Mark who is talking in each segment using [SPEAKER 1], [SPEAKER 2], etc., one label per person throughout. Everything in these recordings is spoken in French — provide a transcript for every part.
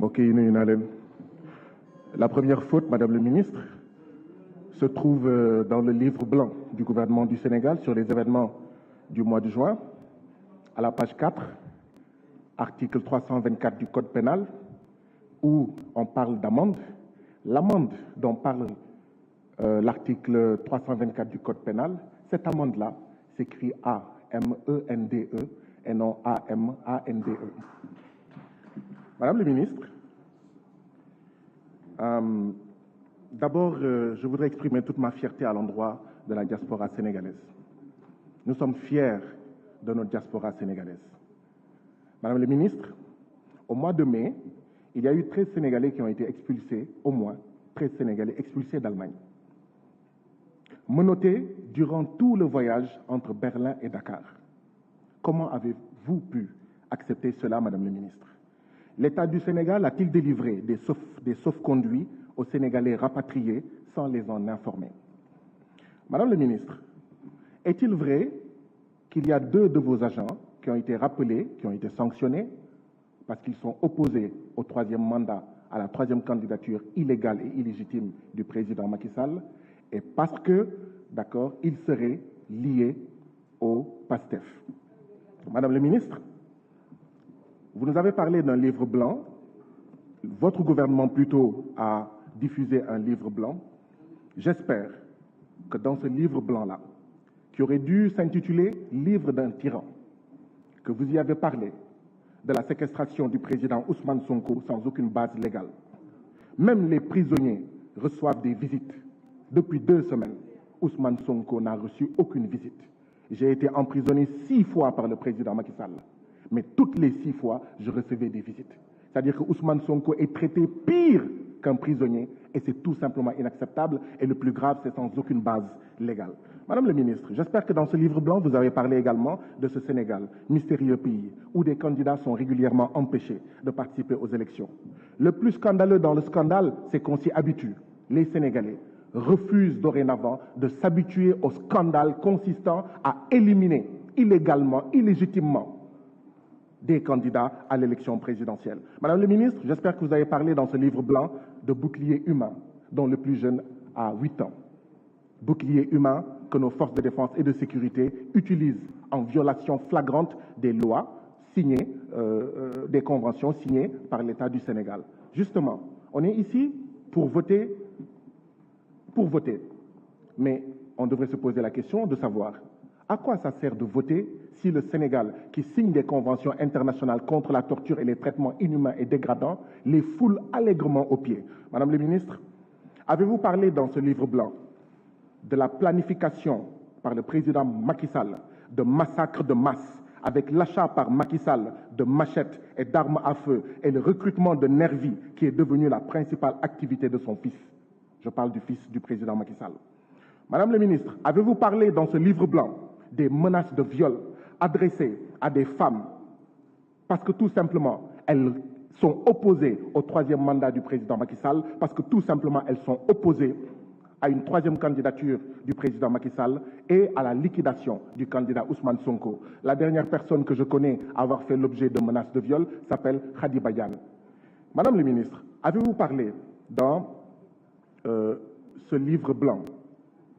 [SPEAKER 1] mbokk yi nuyu naa leen. La première faute, Madame le ministre, se trouve dans le livre blanc du gouvernement du Sénégal sur les événements du mois de juin, à la page 4, article 324 du Code pénal, où on parle d'amende. L'amende dont parle l'article 324 du Code pénal, cette amende-là s'écrit A-M-E-N-D-E et non A-M-A-N-D-E. Madame le ministre, d'abord, je voudrais exprimer toute ma fierté à l'endroit de la diaspora sénégalaise. Nous sommes fiers de notre diaspora sénégalaise. Madame le ministre, au mois de mai, il y a eu 13 Sénégalais qui ont été expulsés, au moins 13 Sénégalais expulsés d'Allemagne. Menottés durant tout le voyage entre Berlin et Dakar. Comment avez-vous pu accepter cela, Madame le ministre? L'État du Sénégal a-t-il délivré des sauf-conduits aux Sénégalais rapatriés sans les en informer? Madame le ministre, est-il vrai qu'il y a 2 de vos agents qui ont été rappelés, qui ont été sanctionnés parce qu'ils sont opposés au 3e mandat, à la 3e candidature illégale et illégitime du président Macky Sall, et parce que, d'accord, ils seraient liés au PASTEF? Madame le ministre, vous nous avez parlé d'un livre blanc. Votre gouvernement plutôt a diffusé un livre blanc. J'espère que dans ce livre blanc-là, qui aurait dû s'intituler « Livre d'un tyran », que vous y avez parlé de la séquestration du président Ousmane Sonko sans aucune base légale. Même les prisonniers reçoivent des visites. Depuis 2 semaines, Ousmane Sonko n'a reçu aucune visite. J'ai été emprisonné 6 fois par le président Macky Sall. Mais toutes les 6 fois, je recevais des visites. C'est-à-dire que Ousmane Sonko est traité pire qu'un prisonnier et c'est tout simplement inacceptable. Et le plus grave, c'est sans aucune base légale. Madame le ministre, j'espère que dans ce livre blanc, vous avez parlé également de ce Sénégal, mystérieux pays, où des candidats sont régulièrement empêchés de participer aux élections. Le plus scandaleux dans le scandale, c'est qu'on s'y habitue. Les Sénégalais refusent dorénavant de s'habituer au scandale consistant à éliminer illégalement, illégitimement, des candidats à l'élection présidentielle. Madame le ministre, j'espère que vous avez parlé dans ce livre blanc de bouclier humain, dont le plus jeune a 8 ans. Bouclier humain que nos forces de défense et de sécurité utilisent en violation flagrante des lois signées, des conventions signées par l'État du Sénégal. Justement, on est ici pour voter, mais on devrait se poser la question de savoir à quoi ça sert de voter si le Sénégal, qui signe des conventions internationales contre la torture et les traitements inhumains et dégradants, les foule allègrement aux pieds? Madame le ministre, avez-vous parlé dans ce livre blanc de la planification par le président Macky Sall de massacres de masse avec l'achat par Macky Sall de machettes et d'armes à feu et le recrutement de nervis qui est devenu la principale activité de son fils? Je parle du fils du président Macky Sall. Madame le ministre, avez-vous parlé dans ce livre blanc des menaces de viol adressées à des femmes parce que tout simplement elles sont opposées au 3e mandat du président Macky Sall, parce que tout simplement elles sont opposées à une 3e candidature du président Macky Sall et à la liquidation du candidat Ousmane Sonko. La dernière personne que je connais avoir fait l'objet de menaces de viol s'appelle Khady Badiane. Madame le ministre, avez-vous parlé dans ce livre blanc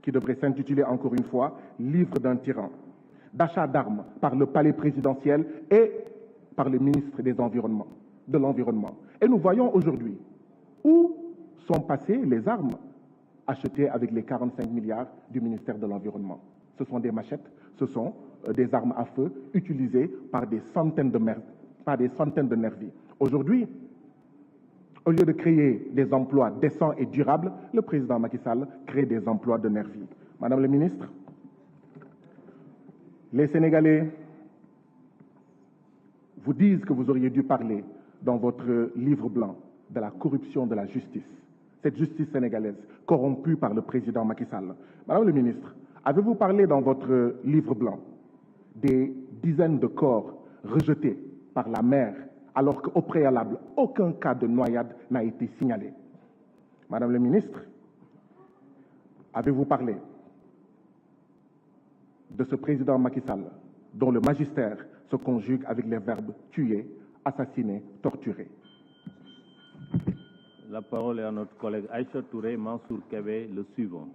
[SPEAKER 1] qui devrait s'intituler encore une fois « Livre d'un tyran », d'achat d'armes par le palais présidentiel et par le ministre de l'Environnement. Et nous voyons aujourd'hui où sont passées les armes achetées avec les 45 milliards du ministère de l'Environnement. Ce sont des machettes, ce sont des armes à feu utilisées par des centaines de nervis. Aujourd'hui, au lieu de créer des emplois décents et durables, le président Macky Sall crée des emplois de nervis. Madame le ministre, les Sénégalais vous disent que vous auriez dû parler dans votre livre blanc de la corruption de la justice, cette justice sénégalaise corrompue par le président Macky Sall. Madame le ministre, avez-vous parlé dans votre livre blanc des dizaines de corps rejetés par la mer alors qu'au préalable, aucun cas de noyade n'a été signalé? Madame le ministre, avez-vous parlé de ce président Macky Sall dont le magistère se conjugue avec les verbes tuer, assassiner, torturer?
[SPEAKER 2] La parole est à notre collègue Aïcha Touré Mansour Kébé, le suivant.